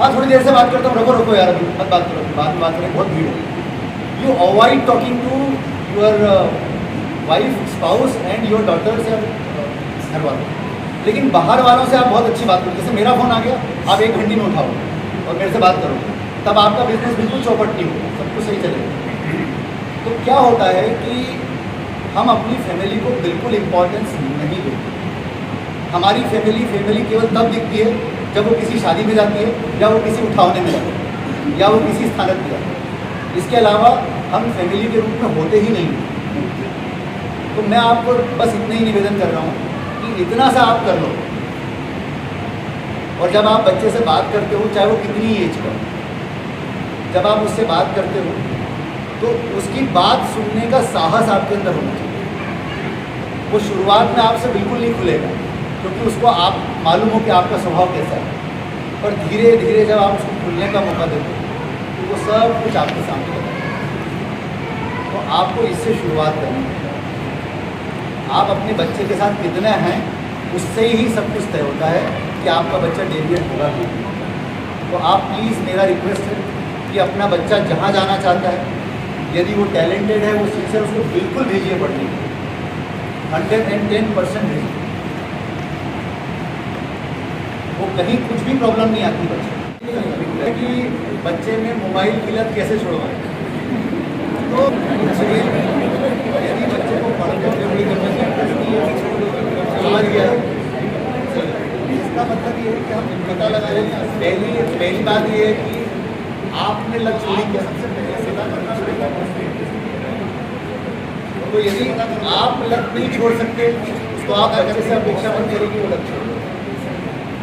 हाँ थोड़ी देर से बात करता हूँ, रुको रुको यार, अभी मत बात करो, बाद में बात करें, बहुत भीड़ है। You avoid talking to your wife, spouse and your daughters या घर वालों, लेकिन बाहर वालों से आप बहुत अच्छी बात करो। जैसे मेरा फ़ोन आ गया, आप 1 घंटे में उठाओ और मेरे से बात करो, तब आपका बिजनेस बिल्कुल चौपट नहीं होगा, सब कुछ सही चलेगा। तो क्या होता है कि हम अपनी फैमिली को बिल्कुल इम्पोर्टेंस नहीं देते। हमारी फैमिली केवल तब दिखती है जब वो किसी शादी में जाती है, या वो किसी उठावने में जाती है, या वो किसी स्थानक में जाती है। इसके अलावा हम फैमिली के रूप में होते ही नहीं। तो मैं आपको बस इतना ही निवेदन कर रहा हूँ कि इतना सा आप कर लो। और जब आप बच्चे से बात करते हो, चाहे वो कितनी एज का, जब आप उससे बात करते हो तो उसकी बात सुनने का साहस आपके अंदर होना चाहिए। वो शुरुआत में आपसे बिल्कुल नहीं खुलेगा, क्योंकि उसको आप मालूम हो कि आपका स्वभाव कैसा है। पर धीरे धीरे जब आप उसको खुलने का मौका देते हो तो वो सब कुछ आपके सामने होता है। तो आपको इससे शुरुआत करनी है। आप अपने बच्चे के साथ कितने हैं, उससे ही सब कुछ तय होता है कि आपका बच्चा डेविएट होगा कि नहीं। तो आप प्लीज़, मेरा रिक्वेस्ट है कि अपना बच्चा जहाँ जाना चाहता है, यदि वो टैलेंटेड है, वो शिक्षक, उसको बिल्कुल भेजिए पढ़ने के लिए, 110% भेजिए। वो कहीं कुछ भी प्रॉब्लम नहीं आती बच्चे कि बच्चे में मोबाइल की लत कैसे छुड़वाएं। तो यदि बच्चे को पढ़ने में समझ गया, इसका मतलब ये है कि हम पता लगाएं। पहली बात ये है कि आपने लत छोड़ी क्या, सबसे पहले पता करना पड़ेगा। तो यदि आप लत नहीं छोड़ सकते तो आप बच्चे से अपेक्षा मत करें कि वो लत छोड़े।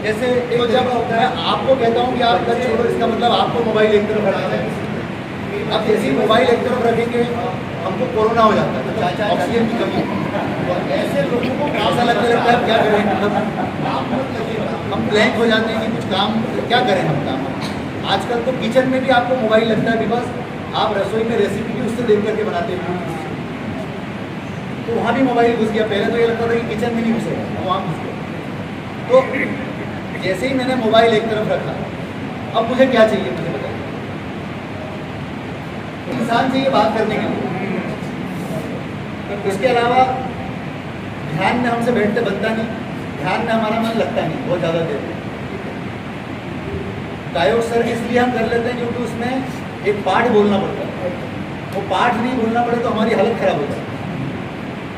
जैसे एक जब होता है, आपको कहता हूँ कि आप लत छोड़ो, इसका मतलब आपको मोबाइल एक तरफ रखना है। अब जैसे ही मोबाइल एक तरफ रखेंगे, हमको कोरोना हो जाता है, तो ऑक्सीजन की कमी है। और ऐसे लोगों को ऐसा लगता है क्या करें, हम ब्लैंक हो जाते हैं कि कुछ काम क्या करें हम काम। आजकल तो किचन में भी आपको मोबाइल लगता है, बिकॉज आप रसोई में रेसिपी भी उससे देख करके बनाते हैं, तो वहाँ भी मोबाइल घुस गया। पहले तो ये लगता था कि किचन में नहीं घुसेगा, वहाँ घुस गया। तो जैसे ही मैंने मोबाइल एक तरफ रखा, अब मुझे क्या चाहिए, मुझे बताइए। इंसान चाहिए बात करने के लिए, इसके अलावा ध्यान में हमसे बैठते बनता नहीं, ध्यान में हमारा मन लगता नहीं बहुत ज़्यादा देर में। गायक सर इसलिए हम कर लेते हैं क्योंकि उसमें एक पाठ बोलना पड़ता है, वो पाठ नहीं बोलना पड़े तो हमारी हालत खराब हो जाती है।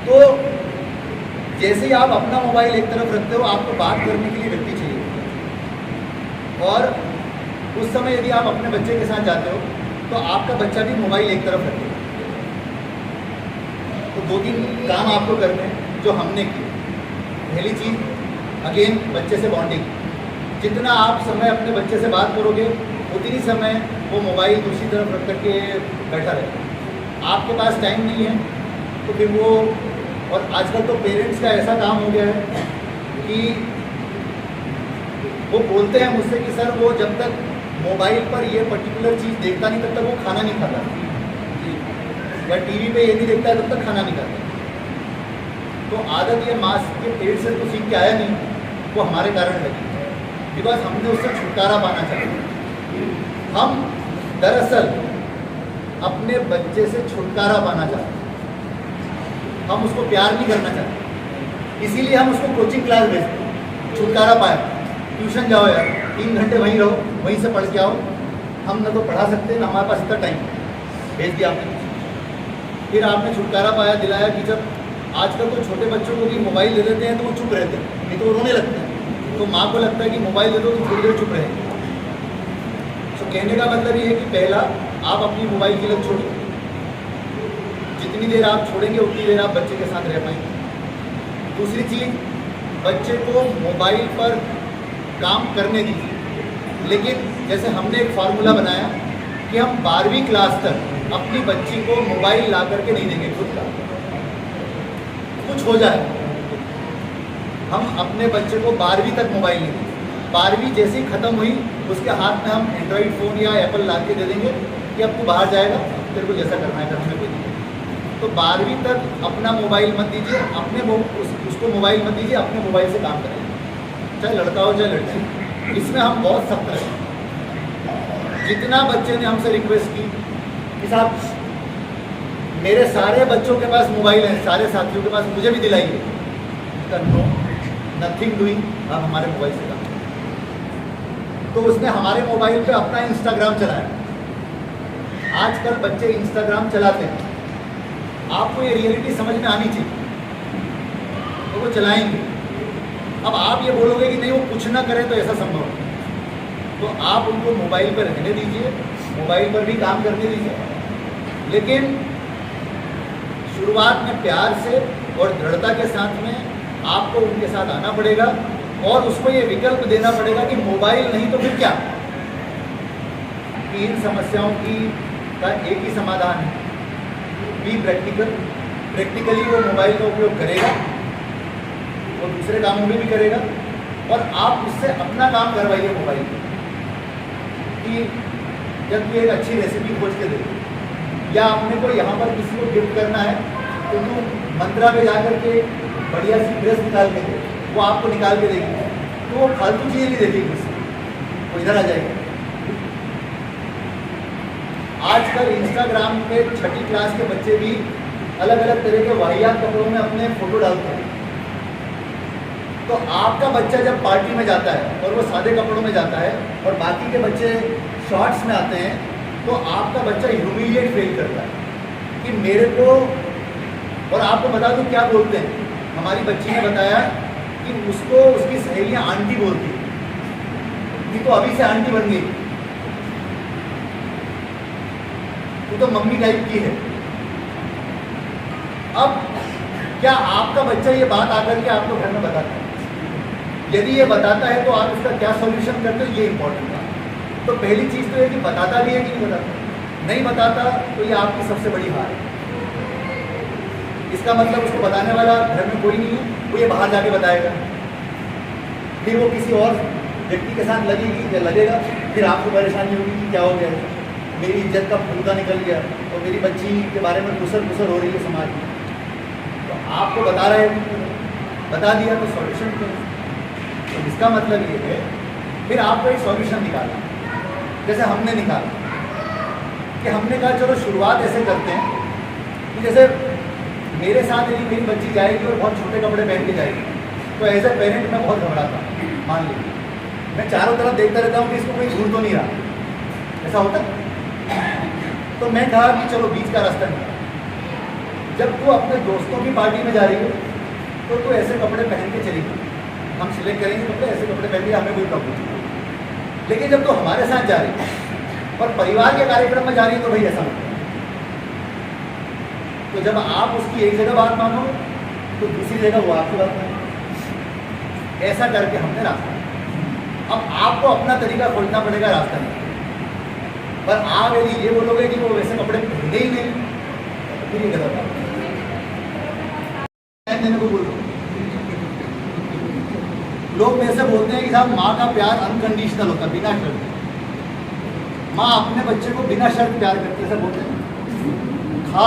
तो जैसे ही आप अपना मोबाइल एक तरफ रखते हो, आपको बात करने के लिए व्यक्ति चाहिए। और उस समय यदि आप अपने बच्चे के साथ जाते हो तो आपका बच्चा भी मोबाइल एक तरफ रखेगा। तो 2-3 काम आपको करने हैं जो हमने किए। पहली चीज़, अगेन बच्चे से बॉन्डिंग। जितना आप समय अपने बच्चे से बात करोगे, उतनी समय वो मोबाइल दूसरी तरफ रख करके बैठा रहेगा। आपके पास टाइम नहीं है तो फिर वो, और आजकल तो पेरेंट्स का ऐसा काम हो गया है कि वो बोलते हैं मुझसे कि सर वो जब तक मोबाइल पर ये पर्टिकुलर चीज़ देखता नहीं तब तक वो खाना नहीं खाता, या टीवी पे ये नहीं देखता तब तक खाना नहीं खाता। तो आदत ये माँ के पेट से तो सीख के आया नहीं, वो हमारे कारण लगी, बिकॉज हमने उससे छुटकारा पाना चाहिए। हम दरअसल अपने बच्चे से छुटकारा पाना चाहते हैं, हम उसको प्यार नहीं करना चाहते, इसीलिए हम उसको कोचिंग क्लास भेजते हैं, छुटकारा पाए। ट्यूशन जाओ यार, 3 घंटे वहीं रहो, वहीं से पढ़ के आओ। हम न तो पढ़ा सकते ना हमारे पास इतना टाइम, भेज दिया आपने। फिर आपने छुटकारा पाया, दिलाया कि जब आजकल तो छोटे बच्चों को भी मोबाइल दे देते हैं तो वो चुप रहते हैं, नहीं तो वो रोने लगते हैं। तो माँ को लगता है कि मोबाइल दे दो तो थोड़ी देर चुप रहेंगे। तो कहने का मतलब ये है कि पहला, आप अपनी मोबाइल की लत छोड़िए। जितनी देर आप छोड़ेंगे उतनी देर आप बच्चे के साथ रह पाएंगे। दूसरी चीज़, बच्चे को मोबाइल पर काम करने दीजिए, लेकिन जैसे हमने एक फार्मूला बनाया कि हम 12वीं क्लास तक अपनी बच्ची को मोबाइल ला करके नहीं देंगे। खुद का कुछ हो जाए, हम अपने बच्चे को 12वीं तक मोबाइल नहीं देंगे। 12वीं जैसे ही ख़त्म हुई, उसके हाथ में हम एंड्रॉइड फ़ोन या एप्पल ला के दे देंगे कि अब तू बाहर जाएगा, तेरे को जैसा करना है कर, हमें कोई नहीं। तो 12वीं तक अपना मोबाइल मत दीजिए, उसको मोबाइल मत दीजिए, अपने मोबाइल से काम करें, चाहे लड़का हो चाहे लड़की। इसमें हम बहुत सख्त रहें। जितना बच्चे ने हमसे रिक्वेस्ट की कि साहब मेरे सारे बच्चों के पास मोबाइल हैं, सारे साथियों के पास, मुझे भी दिलाइए, नो, नथिंग डूइंग, आप हमारे मोबाइल से काम करें। तो उसने हमारे मोबाइल पे अपना इंस्टाग्राम चलाया। आजकल बच्चे इंस्टाग्राम चलाते हैं, आपको ये रियलिटी समझ में आनी चाहिए, तो वो चलाएंगे। अब आप ये बोलोगे कि नहीं वो कुछ ना करें तो ऐसा संभव है, तो आप उनको मोबाइल पर रहने दीजिए, मोबाइल पर भी काम करने दीजिए, लेकिन शुरुआत में प्यार से और दृढ़ता के साथ में आपको उनके साथ आना पड़ेगा और उसको ये विकल्प देना पड़ेगा कि मोबाइल नहीं तो फिर क्या। इन समस्याओं की का एक ही समाधान है, बी प्रैक्टिकल। प्रैक्टिकली वो मोबाइल का उपयोग करेगा, वो दूसरे कामों में भी करेगा, और आप उससे अपना काम करवाइए मोबाइल में कि जब तू एक अच्छी रेसिपी खोज के दे, या अपने को यहाँ पर किसी को गिफ्ट करना है तो तू मंत्रा पे जाकर के बढ़िया सी ड्रेस निकाल के दे, वो आपको निकाल के देगी, तो वो फालतू चीज़ें नहीं देखेगी उससे, वो इधर आ जाएगी। आजकल इंस्टाग्राम पे 6ठी क्लास के बच्चे भी अलग अलग तरह के वाहियात कपड़ों में अपने फोटो डालते हैं। तो आपका बच्चा जब पार्टी में जाता है और वो सादे कपड़ों में जाता है और बाकी के बच्चे शॉर्ट्स में आते हैं, तो आपका बच्चा ह्यूमिलिएट फील करता है कि मेरे को। और आपको बता दूं क्या बोलते हैं, हमारी बच्ची ने बताया कि उसको उसकी सहेलियां आंटी बोलती कि तो अभी से आंटी बन गई, तो मम्मी टाइप की है। अब क्या आपका बच्चा ये बात आकर के आपको घर में बताता है? यदि ये बताता है तो आप इसका क्या सॉल्यूशन करते हो, ये इंपॉर्टेंट है। तो पहली चीज़ तो ये कि बताता भी है कि नहीं बताता। नहीं बताता तो ये आपकी सबसे बड़ी हार है। इसका मतलब उसको बताने वाला घर में कोई नहीं है, वो ये बाहर जाके बताएगा, फिर वो किसी और व्यक्ति के साथ लगेगी या लगेगा, फिर आपको परेशानी होगी कि क्या हो गया, मेरी इज्जत का फूंका निकल गया और मेरी बच्ची के बारे में कुसर कुसर हो रही है समाज में। तो आपको बता रहे हैं, बता दिया तो सॉल्यूशन क्या है? तो इसका मतलब ये है फिर आपको एक सॉल्यूशन निकालना, जैसे हमने निकाला कि हमने कहा चलो शुरुआत ऐसे करते हैं कि जैसे मेरे साथ यदि मेरी बच्ची जाएगी और बहुत छोटे कपड़े पहन के जाएगी, तो एज ए पेरेंट मैं बहुत घबराता हूँ। मान लीजिए मैं चारों तरफ देखता रहता हूँ कि इसको कोई घूर तो नहीं रहा, ऐसा होता है। तो मैं कहा कि चलो बीच का रास्ता निकाल, जब तू अपने दोस्तों की पार्टी में जा रही हो तो तू ऐसे कपड़े पहन के चलेगी, हम सिलेक्ट करेंगे कपड़े, ऐसे कपड़े पहन के हमें कोई प्रॉब्लम नहीं। लेकिन जब तू हमारे साथ जा रही है और परिवार के कार्यक्रम में जा रही है तो भाई ऐसा मत। तो जब आप उसकी एक जगह बात मानो तो दूसरी जगह वो आपकी बात मानो, ऐसा करके हमने रास्ता। अब आपको अपना तरीका खोजना पड़ेगा रास्ता में, पर आप यदि ये बोलोगे कि वो वैसे कपड़े पहने ही नहीं तो फिर ये गलत बात देने को बोल। लोग मेरे से बोलते हैं कि साहब माँ का प्यार अनकंडीशनल होता है, बिना शर्त। माँ अपने बच्चे को बिना शर्त प्यार करती है, ऐसा बोलते हैं। खा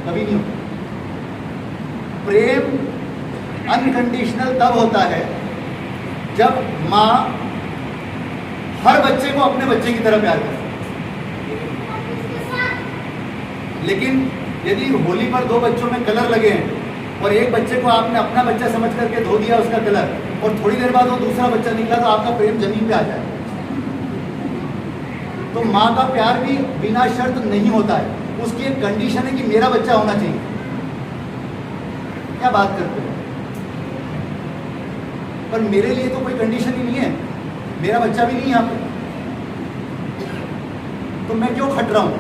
कभी नहीं होता। प्रेम अनकंडीशनल तब होता है जब माँ हर बच्चे को अपने बच्चे की तरह प्यार करती है। लेकिन यदि होली पर 2 बच्चों में कलर लगे हैं और एक बच्चे को आपने अपना बच्चा समझ करके धो दिया उसका कलर, और थोड़ी देर बाद वो दूसरा बच्चा निकला, तो आपका प्रेम जमीन पे आ जाए। तो माँ का प्यार भी बिना शर्त नहीं होता है, उसकी एक कंडीशन है कि मेरा बच्चा होना चाहिए। क्या बात करते हो? पर मेरे लिए तो कोई कंडीशन ही नहीं है, मेरा बच्चा भी नहीं है यहाँ पे, तो मैं क्यों खट रहा हूँ?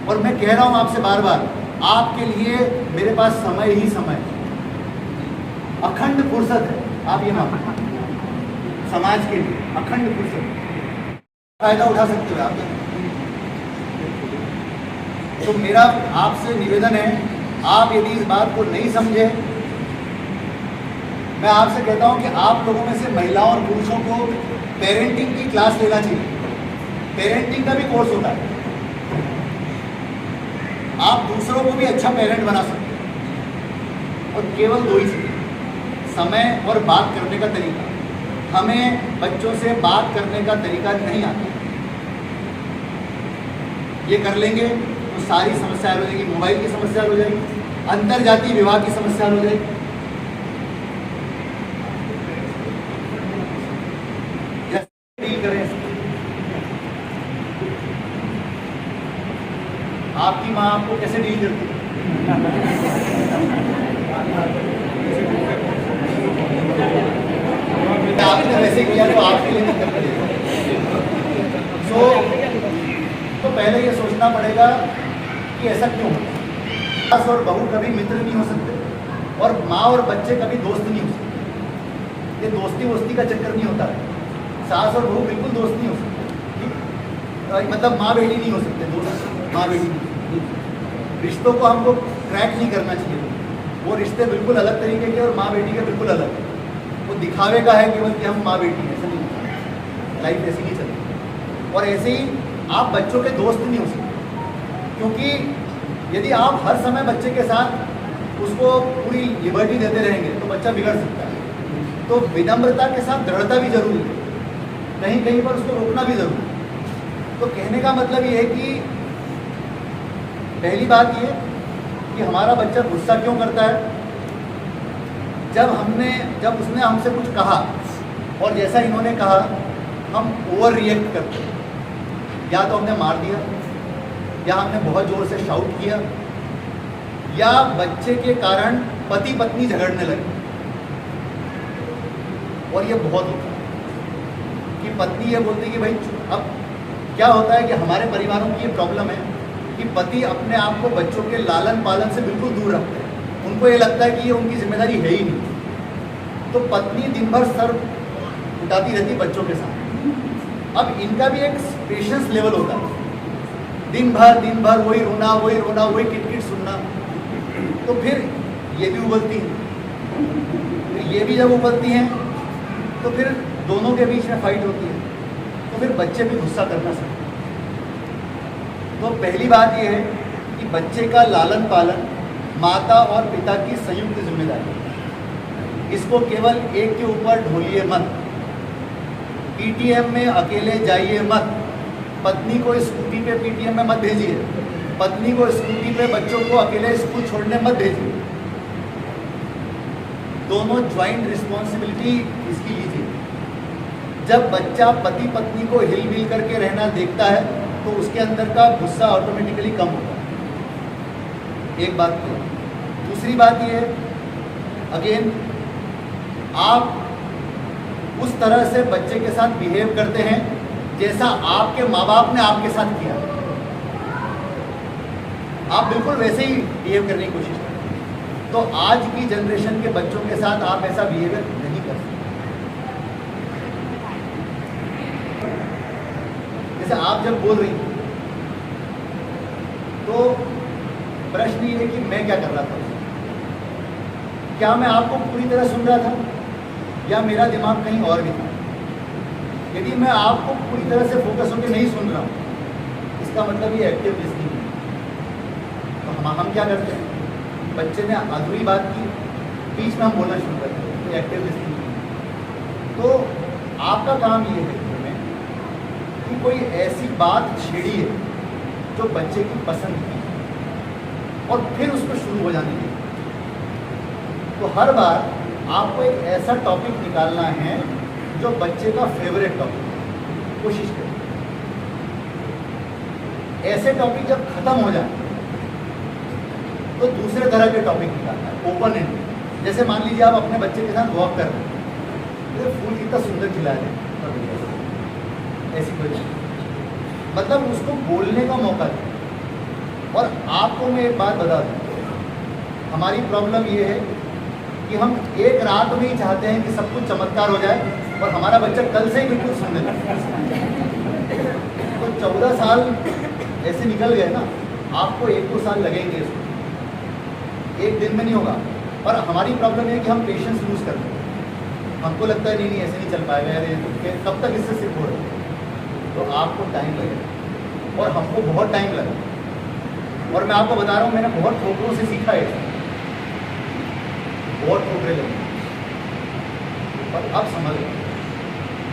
और मैं कह रहा हूँ आपसे बार बार, आपके लिए मेरे पास समय ही समय, अखंड फुर्सत है। आप ये मानो समाज के लिए अखंड फुर्सत, फायदा उठा सकते हो आप। तो मेरा आपसे निवेदन है, आप यदि इस बात को नहीं समझे, मैं आपसे कहता हूं कि आप लोगों में से महिलाओं और पुरुषों को पेरेंटिंग की क्लास लेना चाहिए। पेरेंटिंग का भी कोर्स होता है, आप दूसरों को भी अच्छा पेरेंट बना सकते हैं। और केवल 2 ही चीज़ें, समय और बात करने का तरीका। हमें बच्चों से बात करने का तरीका नहीं आता, ये कर लेंगे तो सारी समस्या हल हो जाएगी। मोबाइल की समस्या हल हो जाएगी, अंतरजातीय विवाह की समस्या हल हो जाएगी। डील करें, आपकी माँ आपको कैसे डील करती है? आपने वैसे किया तो आपके लिए दिक्कत पड़ेगी। तो पहले ये सोचना पड़ेगा कि ऐसा क्यों होता है। सास और बहू कभी मित्र नहीं हो सकते, और माँ और बच्चे कभी दोस्त नहीं हो सकते। ये दोस्ती वोस्ती का चक्कर नहीं होता है। सास और बहू बिल्कुल दोस्त नहीं हो सकते, मतलब माँ बेटी नहीं हो सकते, दोस्त माँ बेटी नहीं। रिश्तों को हमको क्रैक नहीं करना चाहिए। वो रिश्ते बिल्कुल अलग तरीके के और माँ बेटी के बिल्कुल अलग है। वो दिखावे का है केवल कि हम माँ बेटी हैं, ऐसा नहीं होता। लाइफ ऐसी नहीं चलती। और ऐसे ही आप बच्चों के दोस्त नहीं हो सकते, क्योंकि यदि आप हर समय बच्चे के साथ उसको पूरी लिबर्टी देते रहेंगे तो बच्चा बिगड़ सकता है। तो विनम्रता के साथ दृढ़ता भी जरूरी है, कहीं कहीं पर उसको रोकना भी जरूरी है। तो कहने का मतलब ये है कि पहली बात ये कि हमारा बच्चा गुस्सा क्यों करता है। जब उसने हमसे कुछ कहा और जैसा इन्होंने कहा हम ओवर रिएक्ट करते हैं। या तो हमने मार दिया, या हमने बहुत ज़ोर से शाउट किया, या बच्चे के कारण पति पत्नी झगड़ने लगे। और ये बहुत होता है कि पत्नी ये बोलती है कि भाई, अब क्या होता है कि हमारे परिवारों की ये प्रॉब्लम है कि पति अपने आप को बच्चों के लालन पालन से बिल्कुल दूर रखते हैं। उनको ये लगता है कि ये उनकी जिम्मेदारी है ही नहीं। तो पत्नी दिन भर सर उठाती रहती बच्चों के साथ। अब इनका भी एक पेशेंस लेवल होता है, दिन भर वही रोना वही किटकिट सुनना। तो फिर ये भी उबलती हैं, फिर ये भी जब उबलती हैं तो फिर दोनों के बीच में फाइट होती है। तो फिर बच्चे भी गुस्सा करना सकते। तो पहली बात यह है कि बच्चे का लालन पालन माता और पिता की संयुक्त जिम्मेदारी है। इसको केवल एक के ऊपर ढोलिए मत। पीटीएम में अकेले जाइए मत। पत्नी को स्कूटी पे पीटीएम में मत भेजिए। पत्नी को स्कूटी पे बच्चों को अकेले स्कूल छोड़ने मत भेजिए। दोनों ज्वाइंट रिस्पॉन्सिबिलिटी इसकी लीजिए। जब बच्चा पति पत्नी को हिल मिल करके रहना देखता है तो उसके अंदर का गुस्सा ऑटोमेटिकली कम होता है। एक बात तो। दूसरी बात ये है, अगेन, आप उस तरह से बच्चे के साथ बिहेव करते हैं जैसा आपके माँ बाप ने आपके साथ किया। आप बिल्कुल वैसे ही बिहेव करने की कोशिश करें। तो आज की जनरेशन के बच्चों के साथ आप ऐसा बिहेवियर नहीं कर सकते। जैसे आप जब बोल रही थी तो प्रश्न ये है कि मैं क्या कर रहा था। क्या मैं आपको पूरी तरह सुन रहा था या मेरा दिमाग कहीं और भी था? यदि मैं आपको पूरी तरह से फोकस होकर नहीं सुन रहा हूँ, इसका मतलब ये एक्टिव लिसनिंग है। तो हम क्या करते हैं, बच्चे ने अधूरी बात की, बीच में हम बोलना शुरू करते हैं, तो एक्टिव लिसनिंग है। तो आपका काम ये है कि कोई ऐसी बात छेड़िए जो बच्चे की पसंद की और फिर उसको शुरू हो जाने दीजिए। तो हर बार आपको एक ऐसा टॉपिक निकालना है जो बच्चे का फेवरेट टॉपिक है। कोशिश करें। ऐसे टॉपिक जब खत्म हो जाए तो दूसरे तरह के टॉपिक निकालना है, ओपन एंड। जैसे मान लीजिए आप अपने बच्चे के साथ वॉक कर रहे हैं, तो फूल कितना सुंदर खिला रहे हैं, ऐसी कोई मतलब उसको बोलने का मौका दें। और आपको मैं एक बात बता दूँ, हमारी प्रॉब्लम ये है कि हम एक रात में ही चाहते हैं कि सब कुछ चमत्कार हो जाए और हमारा बच्चा कल से ही बिल्कुल सुनने लगे। तो 14 साल ऐसे निकल गए ना, आपको 1-2 साल लगेंगे इसको, एक दिन में नहीं होगा। और हमारी प्रॉब्लम है कि हम पेशेंस लूज करते हैं। हमको लगता है नहीं ऐसे नहीं चल पाएगा यार, ये कब तक इससे सीख हो रहा है। तो आपको टाइम लगेगा और हमको बहुत टाइम लगा। और मैं आपको बता रहा हूँ, मैंने बहुत ठोकरों से सीखा है, बहुत ठोकरे लगे, और अब समझ गए।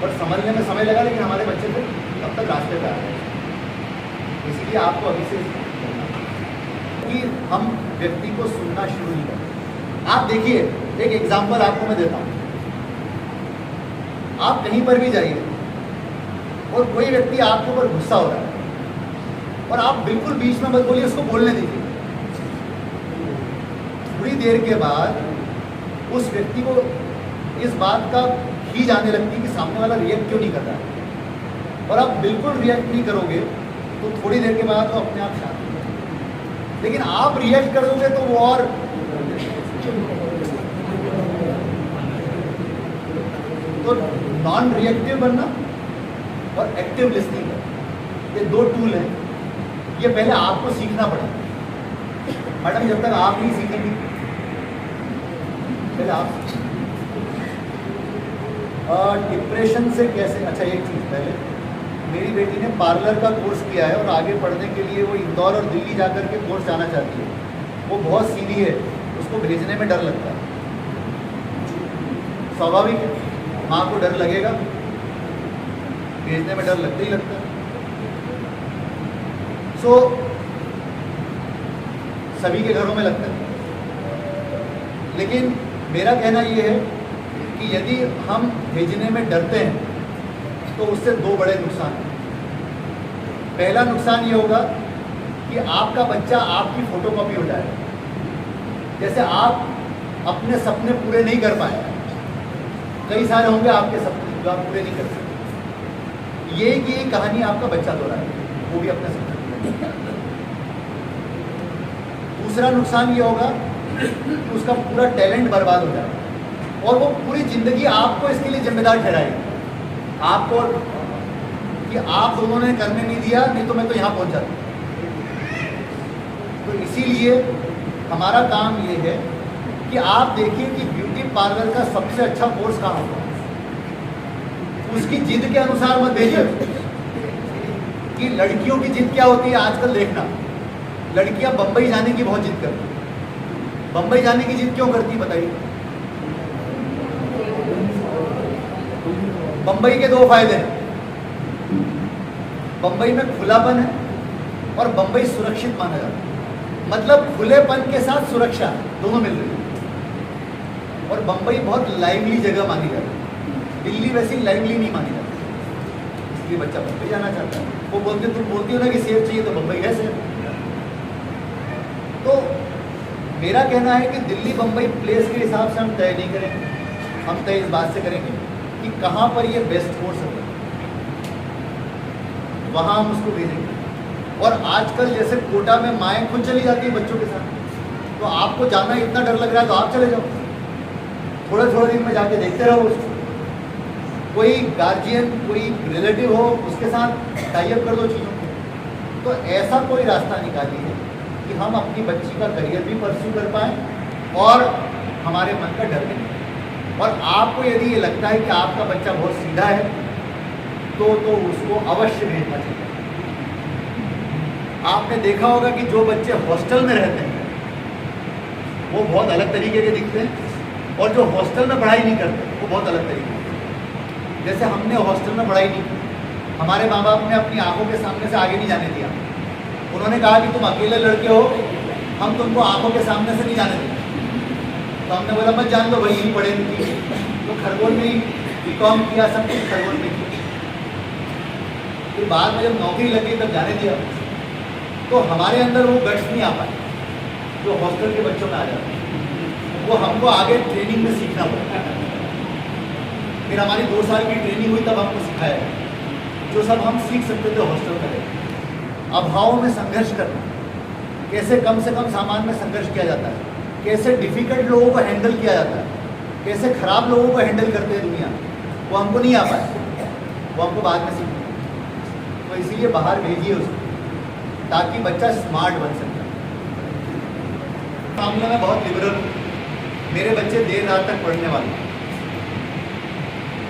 और समझने में समय लगा, लेकिन हमारे बच्चे तो तब तक रास्ते पे आ रहे हैं। इसीलिए आपको अभी से कि हम व्यक्ति को सुनना शुरू नहीं करते। आप देखिए, एक एग्जाम्पल आपको मैं देता हूँ। आप कहीं पर भी जाइए और कोई व्यक्ति आपके ऊपर गुस्सा हो रहा है और आप बिल्कुल बीच में मत बोलिए, उसको बोलने दीजिए। थोड़ी देर के बाद उस व्यक्ति को इस बात का खींच आने लगती है कि सामने वाला रिएक्ट क्यों नहीं कर रहा है, और आप बिल्कुल रिएक्ट नहीं करोगे तो थोड़ी देर के बाद वो अपने आप शांत हो जाएगा। लेकिन आप रिएक्ट कर दोगे तो वो और तो नॉन रिएक्टिव बनना और एक्टिव लिसनिंग करना, ये दो टूल हैं। ये पहले आपको सीखना पड़ेगा। मैडम, जब तक आप नहीं सीखेंगे, पहले आप डिप्रेशन से कैसे। अच्छा, एक चीज़, पहले मेरी बेटी ने पार्लर का कोर्स किया है और आगे पढ़ने के लिए वो इंदौर और दिल्ली जाकर के कोर्स जाना चाहती है। वो बहुत सीधी है, उसको भेजने में डर लगता है। स्वाभाविक है, माँ को डर लगेगा, भेजने में डर लगता ही लगता है। सो सभी के घरों में लगता है। लेकिन मेरा कहना ये है कि यदि हम भेजने में डरते हैं तो उससे दो बड़े नुकसान हैं। पहला नुकसान ये होगा कि आपका बच्चा आपकी फोटोकॉपी हो जाएगा। जैसे आप अपने सपने पूरे नहीं कर पाए, कई सारे होंगे आपके सपने जो आप पूरे नहीं कर सकते, ये की कहानी आपका बच्चा दोहरा है, वो भी अपने सपने पूरे। दूसरा नुकसान ये होगा कि उसका पूरा टैलेंट बर्बाद हो जाएगा और वो पूरी जिंदगी आपको इसके लिए जिम्मेदार ठहराएगी। आपको कि आप दोनों ने करने नहीं दिया, नहीं तो मैं तो यहाँ पहुँच जाता। तो इसीलिए हमारा काम ये है कि आप देखिए कि ब्यूटी पार्लर का सबसे अच्छा कोर्स कहाँ होगा। उसकी जिद के अनुसार मत भेजिए कि लड़कियों की जिद क्या होती है आजकल देखना। लड़कियां बंबई जाने की बहुत जिद करती हैं। बंबई जाने की जिद क्यों करती बताइए। बंबई के दो फायदे हैं। बंबई में खुलापन है और बंबई सुरक्षित माना जाता है। मतलब खुलेपन के साथ सुरक्षा दोनों मिल रही है। और बंबई बहुत लाइवली जगह मानी जाती है। दिल्ली वैसी लाइवली नहीं मानी जाती, इसलिए बच्चा बंबई जाना चाहता है। वो बोलते, तुम बोलती हो ना कि सेफ चाहिए, तो बंबई है सेफ। तो मेरा कहना है कि दिल्ली बंबई प्लेस के हिसाब से हम तय नहीं करेंगे, हम तय इस बात से करेंगे कि कहाँ पर ये बेस्ट कोर्स है, वहाँ हम उसको भेजेंगे। और आजकल जैसे कोटा में माएँ खुद चली जाती है बच्चों के साथ, तो आपको जाना इतना डर लग रहा है तो आप चले जाओ, थोड़े थोड़े दिन में जाके देखते रहो उसको। कोई गार्जियन, कोई रिलेटिव हो, उसके साथ टाइप कर दो चीज़ों को। तो ऐसा कोई रास्ता निकालिए कि हम अपनी बच्ची का करियर भी परस्यू कर पाएँ और हमारे मन का डर नहीं। और आपको यदि ये लगता है कि आपका बच्चा बहुत सीधा है तो उसको अवश्य भेजना चाहिए। आपने देखा होगा कि जो बच्चे हॉस्टल में रहते हैं वो बहुत अलग तरीके के दिखते हैं, और जो हॉस्टल में पढ़ाई नहीं करते वो बहुत अलग तरीके के। जैसे हमने हॉस्टल में पढ़ाई नहीं की, हमारे माँ बाप ने अपनी आंखों के सामने से आगे नहीं जाने दिया। उन्होंने कहा कि तुम अकेले लड़के हो, हम तुमको आंखों के सामने से नहीं जाने देंगे। तो हमने बोला मत जान दो भाई, यही पढ़ेंगे। तो खरगोन में ही बीकॉम किया, सब कुछ खरगोन में किया। फिर बाद में जब नौकरी लगी तब जाने दिया। तो हमारे अंदर वो गट्स नहीं आ पाए जो हॉस्टल के बच्चों में आ जाते हैं। वो हमको आगे ट्रेनिंग में सीखना पड़ा। फिर हमारी 2 साल की ट्रेनिंग हुई, तब हमको सिखाया जो सब हम सीख सकते थे हॉस्टल में। अभाव में संघर्ष करना, कैसे कम से कम सामान में संघर्ष किया जाता है, कैसे डिफ़िकल्ट लोगों को हैंडल किया जाता है, कैसे ख़राब लोगों को हैंडल करते हैं दुनिया, वो हमको नहीं आ पाया, वो हमको बाद में सीखना। तो इसीलिए बाहर भेजिए उसको, ताकि बच्चा स्मार्ट बन सके। मामले में बहुत लिबरल हूँ, मेरे बच्चे देर रात तक पढ़ने वाले हैं।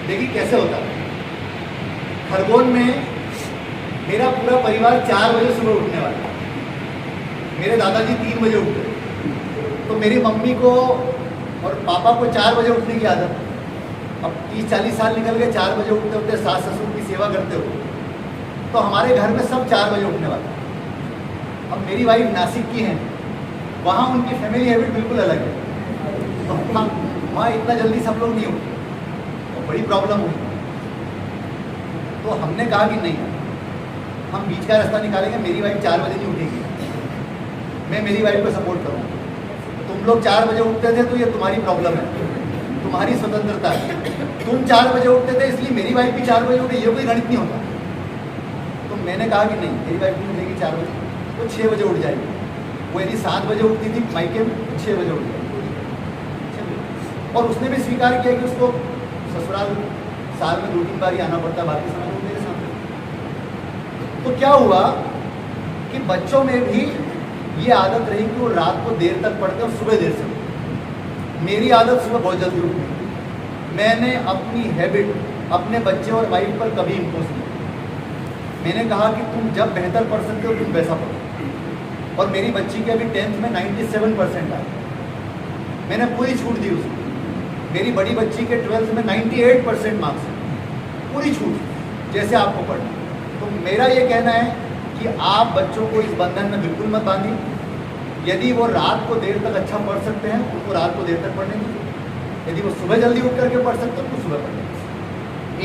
देखिए कैसे होता है। खरगोन में मेरा पूरा परिवार 4 बजे सुबह उठने वाला है। मेरे दादाजी 3 बजे उठते, तो मेरी मम्मी को और पापा को 4 बजे उठने की आदत है। अब 30-40 साल निकल गए, 4 बजे उठते उठते सास ससुर की सेवा करते हो, तो हमारे घर में सब 4 बजे उठने वाले। अब मेरी वाइफ नासिक की है, वहाँ उनकी फैमिली हैबिट बिल्कुल अलग है, तो वहाँ इतना जल्दी सब लोग नहीं उठते, तो बड़ी प्रॉब्लम हुई। तो हमने कहा कि नहीं, हम बीच का रास्ता निकालेंगे। मेरी वाइफ 4 बजे नहीं उठेगी, मैं मेरी वाइफ को सपोर्ट करूँगा। तुम लोग 4 बजे उठते थे तो ये तुम्हारी प्रॉब्लम है, तुम्हारी स्वतंत्रता है। तुम 4 बजे उठते थे इसलिए मेरी वाइफ भी 4 बजे उठे, ये कोई गणित नहीं होता। तो मैंने कहा कि नहीं, मेरी वाइफ नहीं उठेगी 4 बजे, तो 6 बजे उठ जाएगी। वो यदि 7 बजे उठती थी मायके में, 6 बजे उठ जाएगी। और उसने भी स्वीकार किया कि उसको ससुराल साल में 2-3 बार ही आना पड़ता, बाकी समय वो मेरे साथ। तो क्या हुआ कि बच्चों में भी ये आदत रही कि वो रात को देर तक पढ़ते और सुबह देर से उठते। मेरी आदत सुबह बहुत जल्दी उठती। मैंने अपनी हैबिट अपने बच्चे और वाइफ पर कभी इम्पोज नहीं। मैंने कहा कि तुम जब बेहतर पढ़ सकते हो तुम वैसा पढ़ो। और मेरी बच्ची के अभी 10th में 97% आए, मैंने पूरी छूट दी उसको। मेरी बड़ी बच्ची के 12th में 98% मार्क्स हैं, पूरी छूट, जैसे आपको पढ़ना। तो मेरा ये कहना है कि आप बच्चों को इस बंधन में बिल्कुल मत बांधिए। यदि वो रात को देर तक अच्छा पढ़ सकते हैं, उनको रात को देर तक पढ़ने दीजिए। यदि वो सुबह जल्दी उठ करके पढ़ सकते हैं, तो सुबह पढ़ने।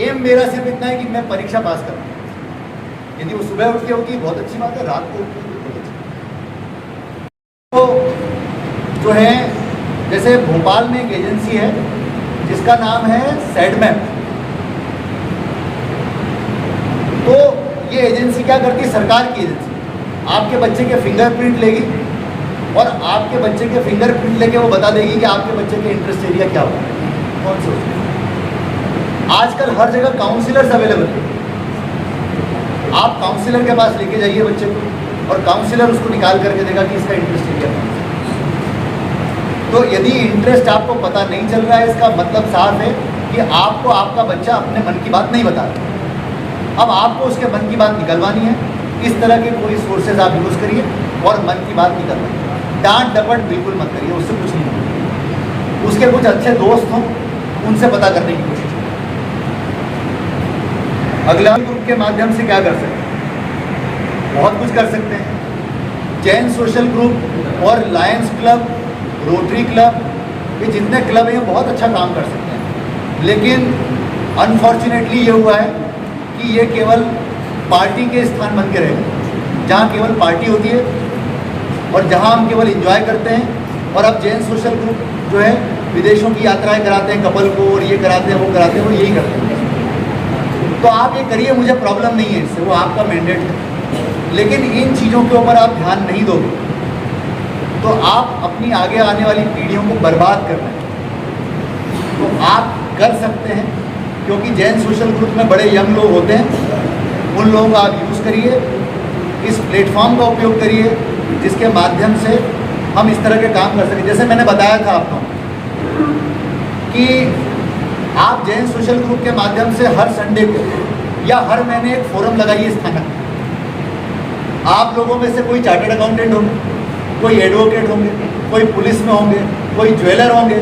एम मेरा सिर्फ इतना है कि मैं परीक्षा पास करूँ। यदि वो सुबह उठ के होगी बहुत अच्छी बात है, रात को उठ के बहुत अच्छी। तो जो है, जैसे भोपाल में एक एजेंसी है जिसका नाम है सैडमैप। तो ये एजेंसी क्या करती है, सरकार की एजेंसी। आपके बच्चे के फिंगरप्रिंट लेगी और आपके बच्चे के फिंगरप्रिंट लेके वो बता देगी कि आपके बच्चे के इंटरेस्ट एरिया क्या होगा, कौन से होगा। आजकल हर जगह काउंसलर्स अवेलेबल है। आप काउंसलर के पास लेके जाइए बच्चे को और काउंसलर उसको निकाल करके देगा कि इसका इंटरेस्ट एरिया कौन सा। तो यदि इंटरेस्ट आपको पता नहीं चल रहा है, इसका मतलब साफ है कि आपको आपका बच्चा अपने मन की बात नहीं बता रहा। अब आपको उसके मन की बात निकलवानी है। इस तरह के कोई सोर्सेज आप यूज़ करिए और मन की बात निकलवाइए। डांट डपट बिल्कुल मत करिए, उससे कुछ नहीं होगा। उसके कुछ अच्छे दोस्त हों, उनसे पता करने की कोशिश करें। अगला ग्रुप के माध्यम से क्या कर सकते हैं, बहुत कुछ कर सकते हैं। जैन सोशल ग्रुप और लायंस क्लब, रोटरी क्लब, ये जितने क्लब हैं बहुत अच्छा काम कर सकते हैं। लेकिन अनफॉर्चुनेटली ये हुआ है कि ये केवल पार्टी के स्थान बन के रहे, जहाँ केवल पार्टी होती है और जहाँ हम केवल एंजॉय करते हैं। और अब जैन सोशल ग्रुप जो है विदेशों की यात्राएं कराते हैं कपल को, और ये कराते हैं वो कराते हैं, वो यही करते हैं। तो आप ये करिए, मुझे प्रॉब्लम नहीं है इससे, वो आपका मैंडेट है। लेकिन इन चीज़ों के ऊपर आप ध्यान नहीं दोगे तो आप अपनी आगे आने वाली पीढ़ियों को बर्बाद कर रहे हैं। तो आप कर सकते हैं, क्योंकि जैन सोशल ग्रुप में बड़े यंग लोग होते हैं, उन लोगों का आप यूज़ करिए, इस प्लेटफॉर्म का उपयोग करिए जिसके माध्यम से हम इस तरह के काम कर सकें। जैसे मैंने बताया था आपको कि आप जैन सोशल ग्रुप के माध्यम से हर संडे को या हर महीने एक फोरम लगाइए स्थानक। आप लोगों में से कोई चार्टर्ड अकाउंटेंट होंगे, कोई एडवोकेट होंगे, कोई पुलिस में होंगे, कोई ज्वेलर होंगे,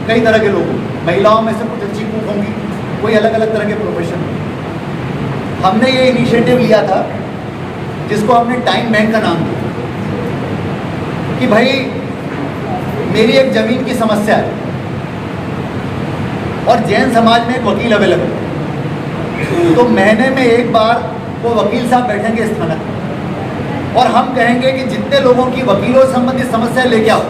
कई तरह के लोग होंगे। महिलाओं में से कुछ अच्छी कुक होंगी, कोई अलग अलग तरह के प्रोफेशन होंगे। हमने ये इनिशिएटिव लिया था जिसको हमने टाइम बैंक का नाम दिया कि भाई मेरी एक ज़मीन की समस्या है और जैन समाज में एक वकील अवेलेबल है, तो महीने में एक बार वो वकील साहब बैठेंगे स्थानक और हम कहेंगे कि जितने लोगों की वकीलों से संबंधित समस्या लेके आओ,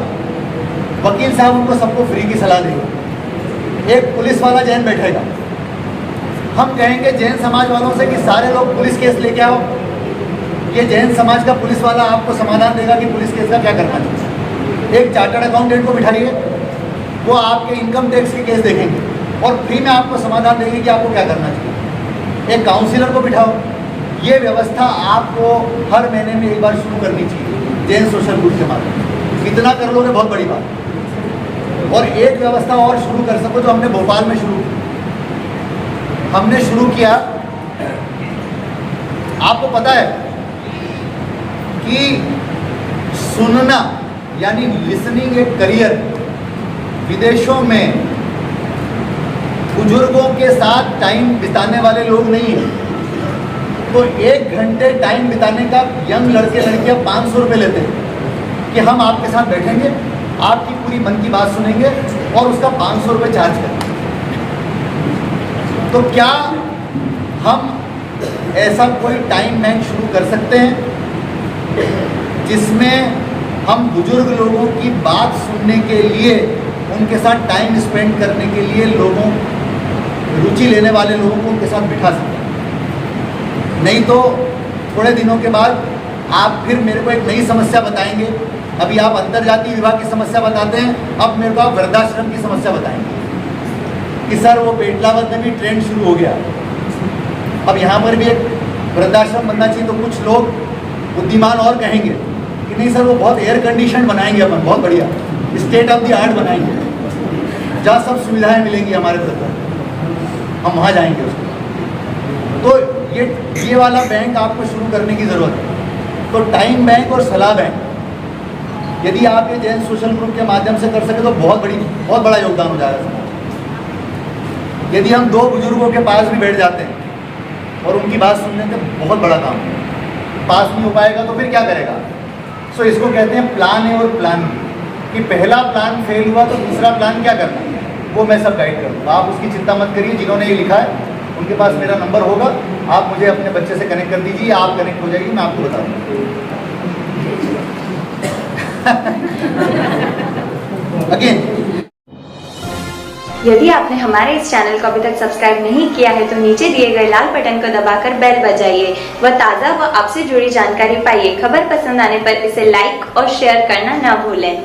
वकील साहब उनको सबको फ्री की सलाह देंगे। एक पुलिस वाला जैन बैठेगा, हम कहेंगे जैन समाज वालों से कि सारे लोग पुलिस केस लेके आओ, ये जैन समाज का पुलिस वाला आपको समाधान देगा कि पुलिस केस का क्या करना चाहिए। एक चार्टर्ड अकाउंटेंट को बिठाइए, वो आपके इनकम टैक्स के केस देखेंगे और फ्री में आपको समाधान देंगे कि आपको क्या करना चाहिए। एक काउंसिलर को बिठाओ। ये व्यवस्था आपको हर महीने में एक बार शुरू करनी चाहिए जैन सोशल ग्रुप के माध्यम। इतना कर लोगे बहुत बड़ी बात। और एक व्यवस्था और शुरू कर सको जो हमने भोपाल में शुरू की। हमने शुरू किया, आपको पता है कि सुनना यानी लिसनिंग एक करियर विदेशों में बुजुर्गों के साथ टाइम बिताने वाले लोग नहीं हैं। तो 1 घंटे टाइम बिताने का यंग लड़के लड़कियां 500 रुपये लेते हैं कि हम आपके साथ बैठेंगे, आपकी पूरी मन की बात सुनेंगे और उसका 500 रुपये चार्ज करेंगे। तो क्या हम ऐसा कोई टाइम बैंक शुरू कर सकते हैं जिसमें हम बुजुर्ग लोगों की बात सुनने के लिए, उनके साथ टाइम स्पेंड करने के लिए लोगों, रुचि लेने वाले लोगों को उनके साथ बिठा सकते हैं? नहीं तो थोड़े दिनों के बाद आप फिर मेरे को एक नई समस्या बताएंगे। अभी आप अंतर्जातीय विवाह की समस्या बताते हैं, अब मेरे को आप वृद्धाश्रम की समस्या बताएंगे कि सर वो पेटलावद में भी ट्रेंड शुरू हो गया, अब यहाँ पर भी एक वृद्धाश्रम बनना चाहिए। तो कुछ लोग बुद्धिमान और कहेंगे कि नहीं सर वो बहुत एयर कंडीशन बनाएंगे, अपन बहुत बढ़िया स्टेट ऑफ द आर्ट बनाएंगे, जहाँ सब सुविधाएं मिलेंगी हमारे वृद्ध, हम वहाँ जाएंगे उसको। तो ये वाला बैंक आपको शुरू करने की ज़रूरत है। तो टाइम बैंक और सलाह बैंक, यदि आप ये जैन सोशल ग्रुप के माध्यम से कर सके तो बहुत बड़ा योगदान हो जाएगा समाज। यदि हम 2 बुजुर्गों के पास भी बैठ जाते हैं और उनकी बात सुनने का बहुत बड़ा काम है, पास नहीं हो पाएगा तो फिर क्या करेगा? सो इसको कहते हैं प्लान ए और प्लान बी, कि पहला प्लान फेल हुआ तो दूसरा प्लान क्या करना है, वो मैं सब गाइड करूँगा। आप उसकी चिंता मत करिए। जिन्होंने ये लिखा है उनके पास मेरा नंबर होगा, आप मुझे अपने बच्चे से कनेक्ट कर दीजिए, आप कनेक्ट हो जाएगी, मैं आपको बता दूँगा। अगेन, यदि आपने हमारे इस चैनल को अभी तक सब्सक्राइब नहीं किया है तो नीचे दिए गए लाल बटन को दबाकर बेल बजाइए व ताज़ा व आपसे जुड़ी जानकारी पाइए। खबर पसंद आने पर इसे लाइक और शेयर करना न भूलें।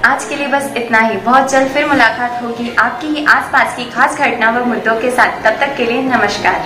आज के लिए बस इतना ही। बहुत जल्द फिर मुलाकात होगी आपकी ही आसपास की खास घटना व मुद्दों के साथ। तब तक के लिए नमस्कार।